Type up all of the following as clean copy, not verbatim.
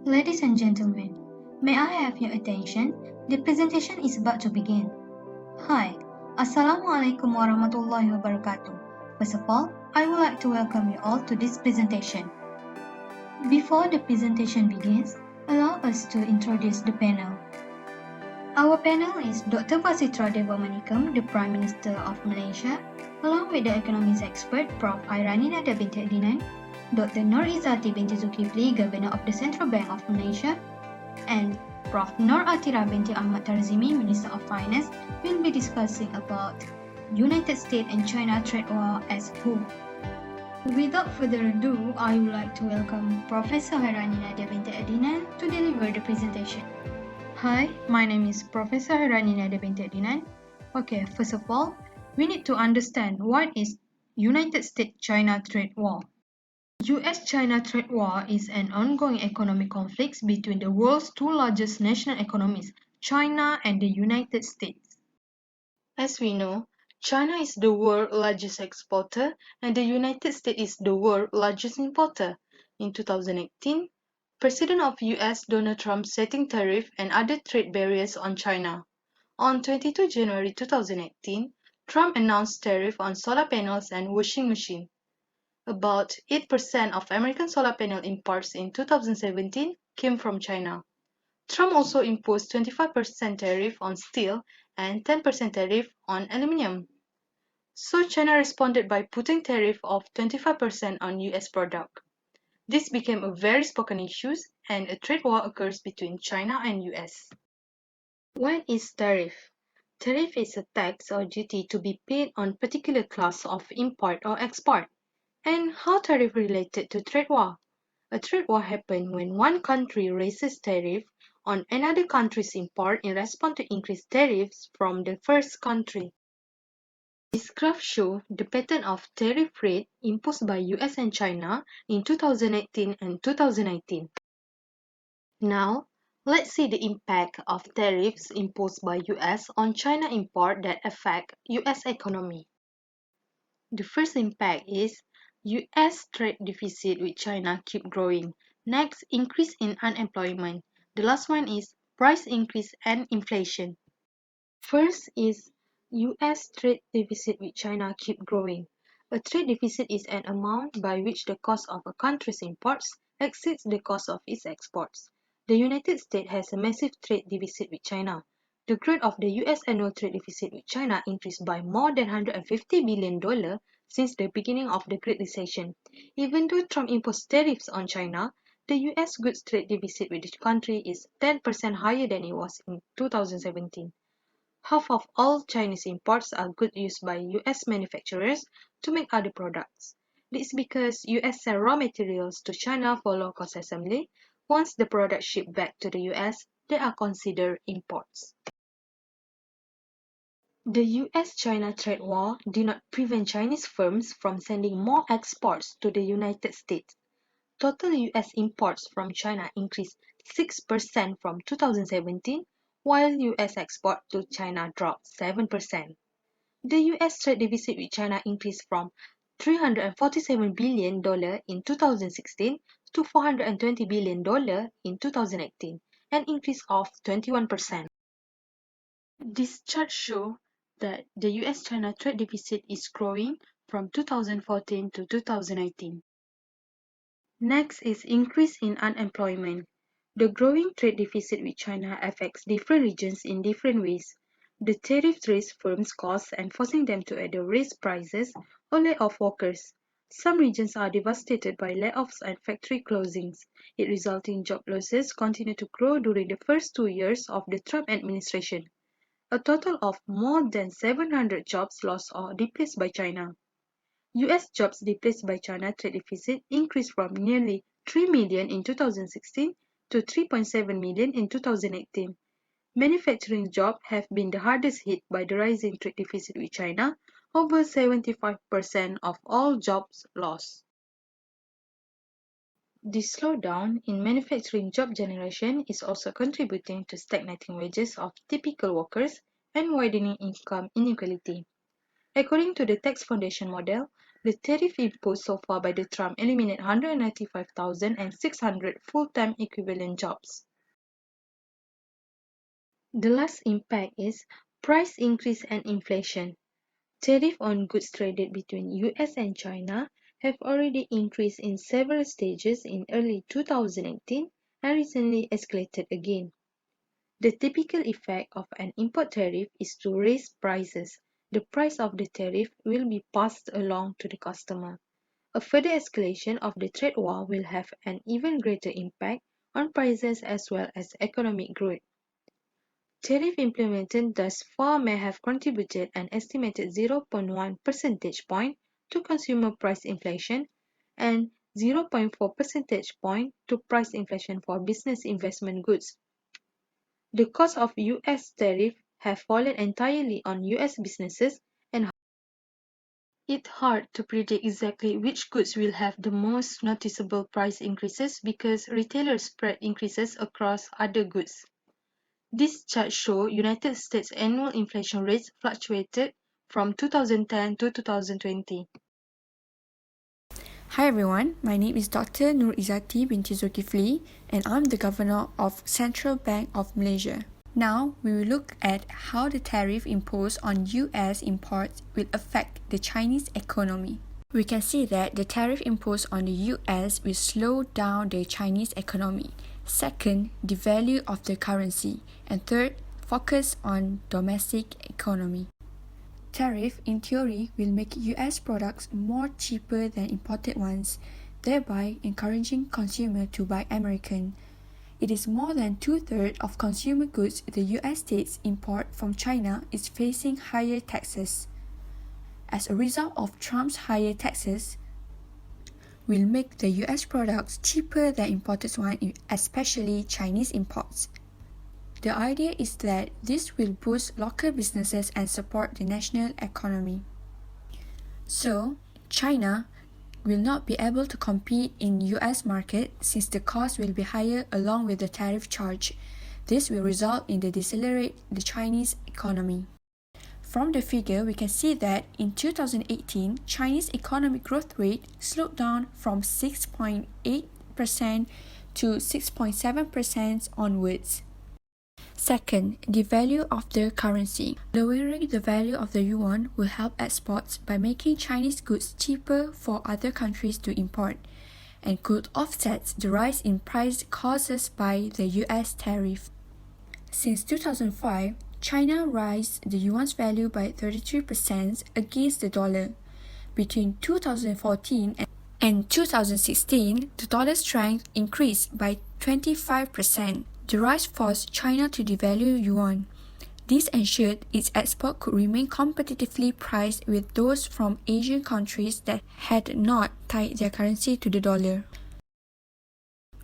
Ladies and gentlemen, may I have your attention? The presentation is about to begin. Hi, Assalamualaikum warahmatullahi wabarakatuh. First of all, I would like to welcome you all to this presentation. Before the presentation begins, allow us to introduce the panel. Our panel is Dr. Fasitra Dewamanikam, the Prime Minister of Malaysia, along with the economics expert Prof. Hairani Nada binti Adnan, Dr. Nur Izzati binti Zulkifli, Governor of the Central Bank of Malaysia, and Prof. Nur Atira binti Ahmad Tarzimi, Minister of Finance, will be discussing about United States and China trade war as whole. Without further ado, I would like to welcome Professor Hairani Nada binti Adnan to deliver the presentation. Hi, my name is Professor Hairani Nada binti Adnan. Okay, first of all, we need to understand what is United States-China trade war. US-China trade war is an ongoing economic conflict between the world's two largest national economies, China and the United States. As we know, China is the world's largest exporter and the United States is the world's largest importer. In 2018, President of US Donald Trump setting tariff and other trade barriers on China. On 22 January 2018, Trump announced tariff on solar panels and washing machines. About 8% of American solar panel imports in 2017 came from China. Trump also imposed 25% tariff on steel and 10% tariff on aluminum. So China responded by putting tariff of 25% on US product. This became a very spoken issue and a trade war occurs between China and US. What is tariff? Tariff is a tax or duty to be paid on particular class of import or export. And how tariff related to trade war? A trade war happens when one country raises tariff on another country's import in response to increased tariffs from the first country. This graph shows the pattern of tariff rate imposed by US and China in 2018 and 2019. Now, let's see the impact of tariffs imposed by US on China import that affect US economy. The first impact is US trade deficit with China keep growing. Next, increase in unemployment. The last one is price increase and inflation. First is US trade deficit with China keep growing. A trade deficit is an amount by which the cost of a country's imports exceeds the cost of its exports. The United States has a massive trade deficit with China. The growth of the US annual trade deficit with China increased by more than $150 billion since the beginning of the Great Recession. Even though Trump imposed tariffs on China, the US goods trade deficit with the country is 10% higher than it was in 2017. Half of all Chinese imports are goods used by US manufacturers to make other products. This is because US sell raw materials to China for low-cost assembly. Once the products ship back to the US, they are considered imports. The US-China trade war did not prevent Chinese firms from sending more exports to the United States. Total US imports from China increased 6% from 2017, while US export to China dropped 7%. The US trade deficit with China increased from $347 billion in 2016 to $420 billion in 2018, an increase of 21%. This chart shows that the US-China trade deficit is growing from 2014 to 2018. Next is increase in unemployment. The growing trade deficit with China affects different regions in different ways. The tariffs raise firms' costs and forcing them to either raise prices or lay off workers. Some regions are devastated by layoffs and factory closings. It resulting job losses continue to grow during the first 2 years of the Trump administration. A total of more than 700 jobs lost or displaced by China. US jobs displaced by China trade deficit increased from nearly 3 million in 2016 to 3.7 million in 2018. Manufacturing jobs have been the hardest hit by the rising trade deficit with China, over 75% of all jobs lost. The slowdown in manufacturing job generation is also contributing to stagnating wages of typical workers and widening income inequality. According to the Tax Foundation model, The tariff imposed so far by the Trump eliminate 195,600 full-time equivalent jobs. The last impact is price increase and inflation. Tariff on goods traded between US and China have already increased in several stages in early 2018 and recently escalated again. The typical effect of an import tariff is to raise prices. The price of the tariff will be passed along to the customer. A further escalation of the trade war will have an even greater impact on prices as well as economic growth. Tariff implementation thus far may have contributed an estimated 0.1 percentage point to consumer price inflation and 0.4 percentage point to price inflation for business investment goods. The cost of US tariff have fallen entirely on US businesses and it's hard to predict exactly which goods will have the most noticeable price increases because retailers spread increases across other goods. This chart shows United States annual inflation rates fluctuated from 2010 to 2020. Hi everyone, my name is Dr. Nur Izzati binti Zulkifli and I'm the Governor of Central Bank of Malaysia. Now, we will look at how the tariff imposed on US imports will affect the Chinese economy. We can see that the tariff imposed on the US will slow down the Chinese economy. Second, the value of the currency. And third, focus on domestic economy. Tariff, in theory, will make US products more cheaper than imported ones, thereby encouraging consumers to buy American. It is more than two-thirds of consumer goods the US states import from China is facing higher taxes. As a result of Trump's higher taxes, will make the US products cheaper than imported ones, especially Chinese imports. The idea is that this will boost local businesses and support the national economy. So, China will not be able to compete in US market since the cost will be higher along with the tariff charge. This will result in the decelerate the Chinese economy. From the figure, we can see that in 2018, Chinese economic growth rate slowed down from 6.8% to 6.7% onwards. Second, the value of the currency. Lowering the value of the yuan will help exports by making Chinese goods cheaper for other countries to import and could offset the rise in price caused by the US tariff. Since 2005, China raised the yuan's value by 33% against the dollar. Between 2014 and 2016, the dollar's strength increased by 25%. The rise forced China to devalue yuan. This ensured its export could remain competitively priced with those from Asian countries that had not tied their currency to the dollar.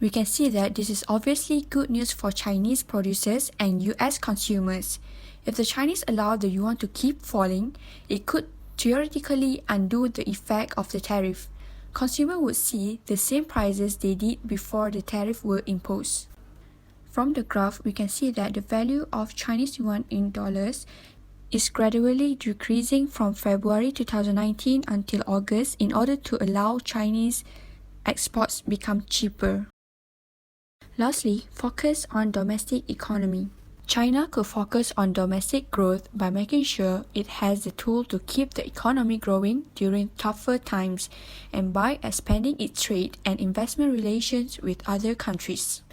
We can see that this is obviously good news for Chinese producers and US consumers. If the Chinese allow the yuan to keep falling, it could theoretically undo the effect of the tariff. Consumers would see the same prices they did before the tariff were imposed. From the graph, we can see that the value of Chinese yuan in dollars is gradually decreasing from February 2019 until August in order to allow Chinese exports become cheaper. Lastly, focus on domestic economy. China could focus on domestic growth by making sure it has the tool to keep the economy growing during tougher times and by expanding its trade and investment relations with other countries.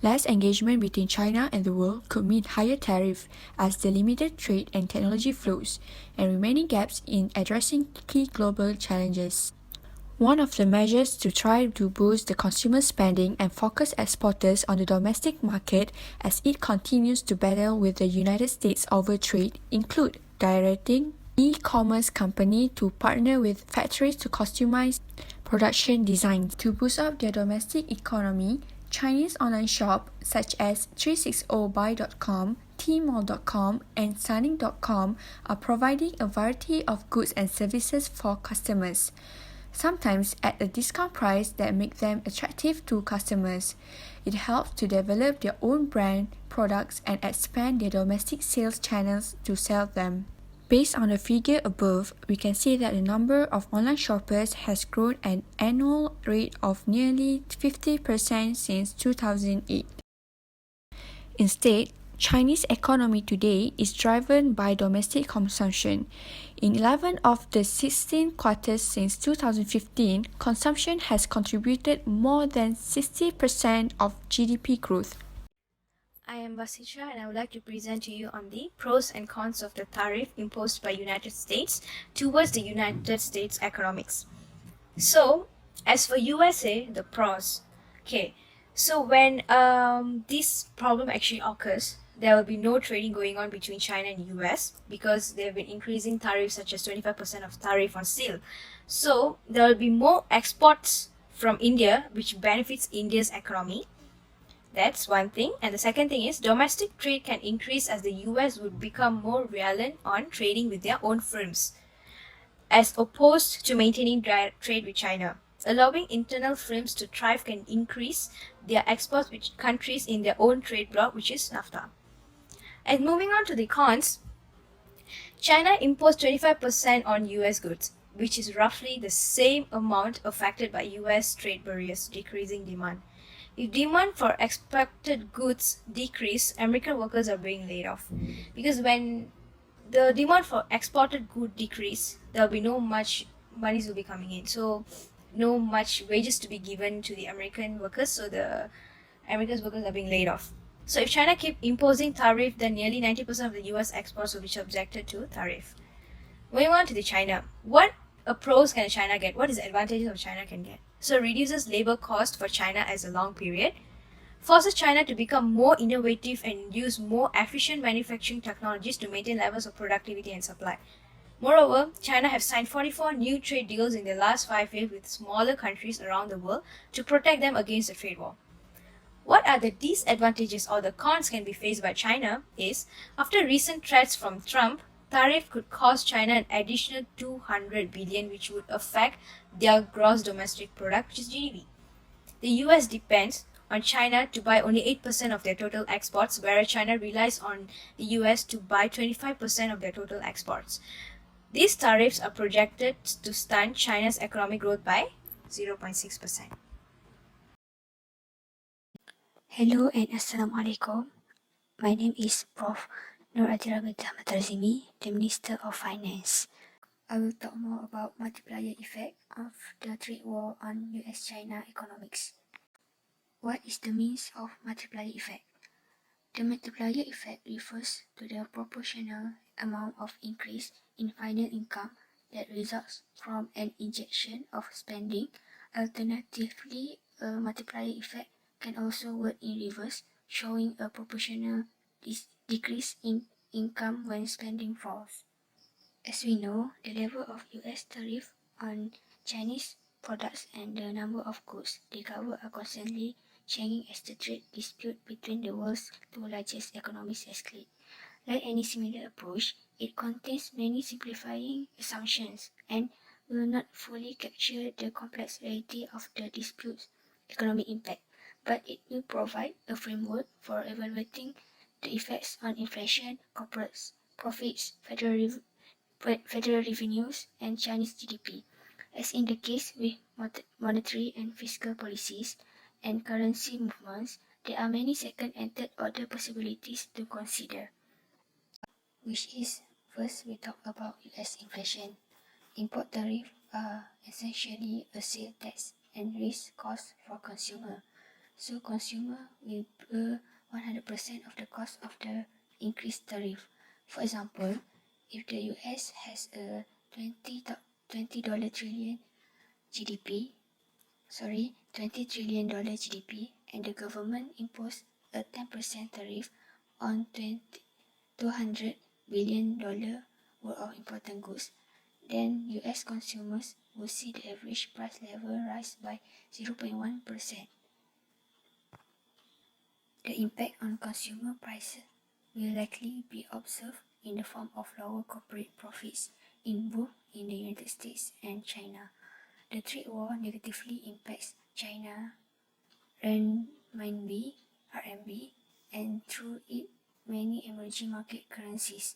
Less engagement between China and the world could mean higher tariffs as the limited trade and technology flows and remaining gaps in addressing key global challenges. One of the measures to try to boost the consumer spending and focus exporters on the domestic market as it continues to battle with the United States over trade include directing e-commerce companies to partner with factories to customize production designs. To boost up their domestic economy, Chinese online shops such as 360buy.com, Tmall.com, and Sunning.com are providing a variety of goods and services for customers, sometimes at a discount price that make them attractive to customers. It helps to develop their own brand products and expand their domestic sales channels to sell them. Based on the figure above, we can see that the number of online shoppers has grown at an annual rate of nearly 50% since 2008. Instead, Chinese economy today is driven by domestic consumption. In 11 of the 16 quarters since 2015, consumption has contributed more than 60% of GDP growth. I am Basitra and I would like to present to you on the pros and cons of the tariff imposed by United States towards the United States economics. So, as for USA, the pros. Okay, so when this problem actually occurs, there will be no trading going on between China and US because they have been increasing tariffs such as 25% of tariff on steel. So there will be more exports from India, which benefits India's economy. That's one thing. And the second thing is domestic trade can increase as the US would become more reliant on trading with their own firms, as opposed to maintaining direct trade with China. Allowing internal firms to thrive can increase their exports with countries in their own trade bloc, which is NAFTA. And moving on to the cons, China imposed 25% on US goods, which is roughly the same amount affected by US trade barriers, decreasing demand. If demand for expected goods decrease, American workers are being laid off. Because when the demand for exported good decrease, there will be no much monies will be coming in. So no much wages to be given to the American workers. So the American workers are being laid off. So if China keep imposing tariff, then nearly 90% of the US exports will be subjected to tariff. Moving on to the China. What pros can China get? What is the advantages of China can get? So reduces labor cost for China as a long period, forces China to become more innovative and use more efficient manufacturing technologies to maintain levels of productivity and supply. Moreover, China have signed 44 new trade deals in the last 5 years with smaller countries around the world to protect them against a trade war. What are the disadvantages or the cons can be faced by China is, after recent threats from Trump, tariff could cost China an additional 200 billion, which would affect their gross domestic product, which is GDP. The US depends on China to buy only 8% of their total exports, whereas China relies on the US to buy 25% of their total exports. These tariffs are projected to stunt China's economic growth by 0.6%. Hello and Assalamualaikum. My name is Prof. Nur Adira Matarzimi, the Minister of Finance. I will talk more about multiplier effect of the trade war on US-China economics. What is the means of multiplier effect? The multiplier effect refers to the proportional amount of increase in final income that results from an injection of spending. Alternatively, a multiplier effect can also work in reverse, showing a proportional decrease in income when spending falls. As we know, the level of US tariff on Chinese products and the number of goods they cover are constantly changing as the trade dispute between the world's two largest economies escalate. Like any similar approach, it contains many simplifying assumptions and will not fully capture the complex reality of the dispute's economic impact, but it will provide a framework for evaluating the effects on inflation, corporate profits, federal revenues, and Chinese GDP. As in the case with monetary and fiscal policies and currency movements, there are many second and third order possibilities to consider. Which is, first we talk about US inflation. Import tariffs are essentially a sales tax and risk cost for consumer. So consumer will bear 100% of the cost of the increased tariff. For example, if the US has a $20 trillion GDP, $20 trillion GDP, and the government imposed a 10% tariff on $200 billion worth of important goods, then US consumers will see the average price level rise by 0.1%. The impact on consumer prices will likely be observed in the form of lower corporate profits in both in the United States and China. The trade war negatively impacts China renminbi, RMB, and through it many emerging market currencies.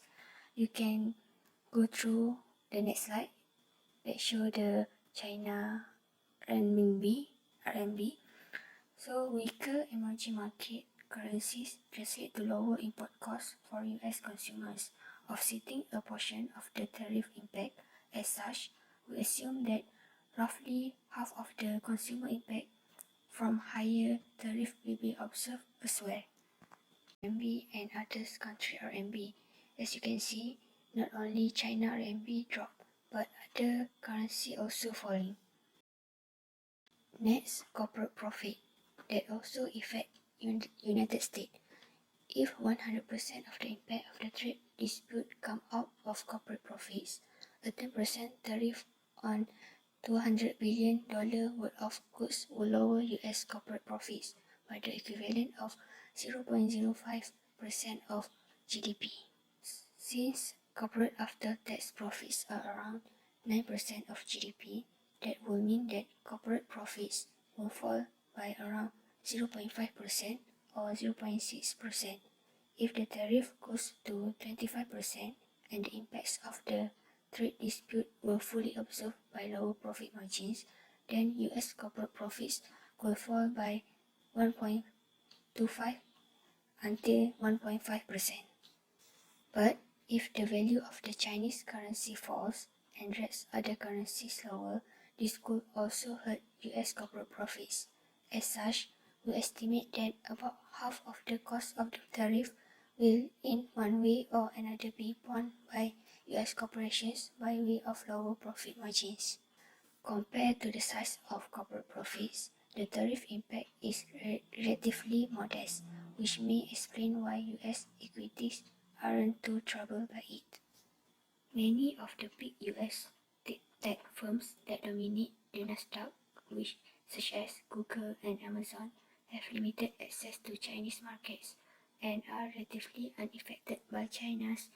You can go through the next slide that show the China RMB. So weaker emerging market currencies translate to lower import costs for US consumers, offsetting a portion of the tariff impact. As such, we assume that roughly half of the consumer impact from higher tariff will be observed elsewhere. RMB and others country RMB. As you can see, not only China RMB dropped, but other currency also falling. Next, corporate profit that also affect United States. If 100% of the impact of the trade dispute come out of corporate profits, a 10% tariff on $200 billion worth of goods will lower US corporate profits by the equivalent of 0.05% of GDP. Since corporate after-tax profits are around 9% of GDP, that will mean that corporate profits will fall by around 0.5% or 0.6%. If the tariff goes to 25% and the impacts of the trade dispute were fully absorbed by lower profit margins, then US corporate profits could fall by 1.25 until 1.5%. But if the value of the Chinese currency falls and drags other currencies lower, this could also hurt US corporate profits. As such, we estimate that about half of the cost of the tariff will in one way or another be borne by US corporations by way of lower profit margins. Compared to the size of corporate profits, the tariff impact is relatively modest, which may explain why US equities aren't too troubled by it. Many of the big US tech firms that dominate the Nasdaq, such as Google and Amazon, have limited access to Chinese markets and are relatively unaffected by China's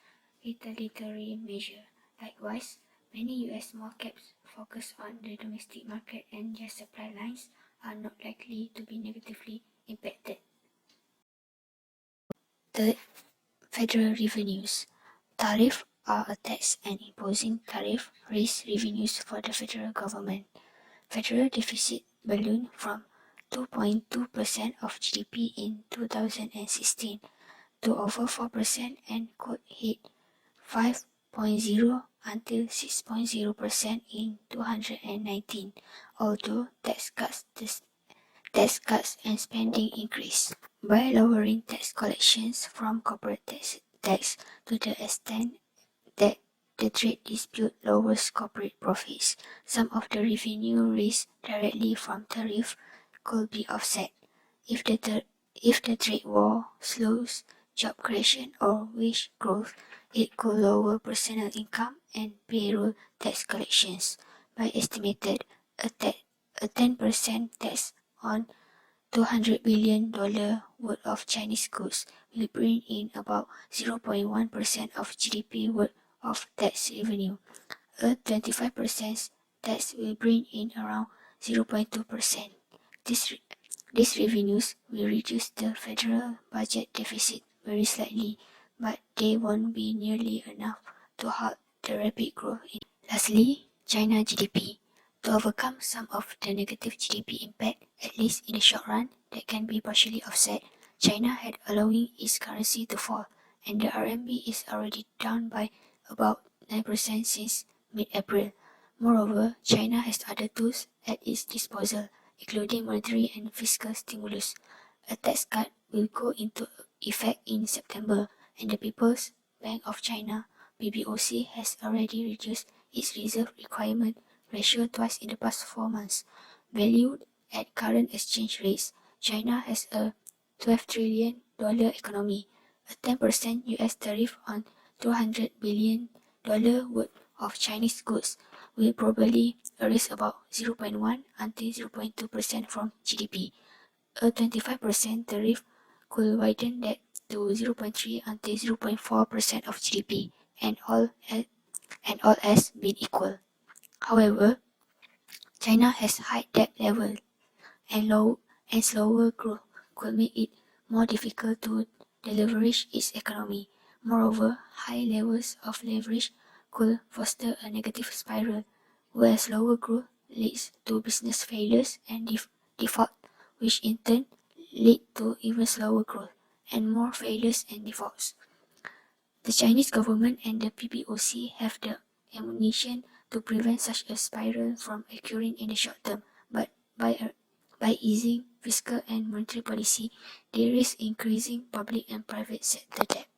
retaliatory measure. Likewise, many US small caps focus on the domestic market and their supply lines are not likely to be negatively impacted. Third, federal revenues. Tariffs are a tax, and imposing tariff raise revenues for the federal government. Federal deficit ballooned from 2.2% of GDP in 2016 to over 4% and could hit 5.0 until 6.0% in 2019, although tax cuts and spending increase. By lowering tax collections from corporate tax to the extent that the trade dispute lowers corporate profits, some of the revenue raised directly from tariff could be offset. If the trade war slows job creation or wage growth, it could lower personal income and payroll tax collections. By estimated, a 10% tax on $200 billion worth of Chinese goods will bring in about 0.1% of GDP worth of tax revenue. A 25% tax will bring in around 0.2%. These revenues will reduce the federal budget deficit very slightly, but they won't be nearly enough to halt the rapid growth. Lastly, China GDP. To overcome some of the negative GDP impact, at least in the short run, that can be partially offset, China had allowing its currency to fall, and the RMB is already down by about 9% since mid-April. Moreover, China has other tools at its disposal, including monetary and fiscal stimulus. A tax cut will go into effect in September, and the People's Bank of China (PBOC) has already reduced its reserve requirement ratio twice in the past 4 months. Valued at current exchange rates, China has a $12 trillion economy. A 10% US tariff on $200 billion worth of Chinese goods will probably erase about 0.1 until 0.2% from GDP. A 25% tariff could widen that to 0.3 until 0.4% of GDP, and all else being equal. However, China has high debt level and slower growth could make it more difficult to deleverage its economy. Moreover, high levels of leverage could foster a negative spiral, whereas lower growth leads to business failures and default, which in turn lead to even slower growth and more failures and defaults. The Chinese government and the PBOC have the ammunition to prevent such a spiral from occurring in the short term, but by easing fiscal and monetary policy, they risk increasing public and private sector debt.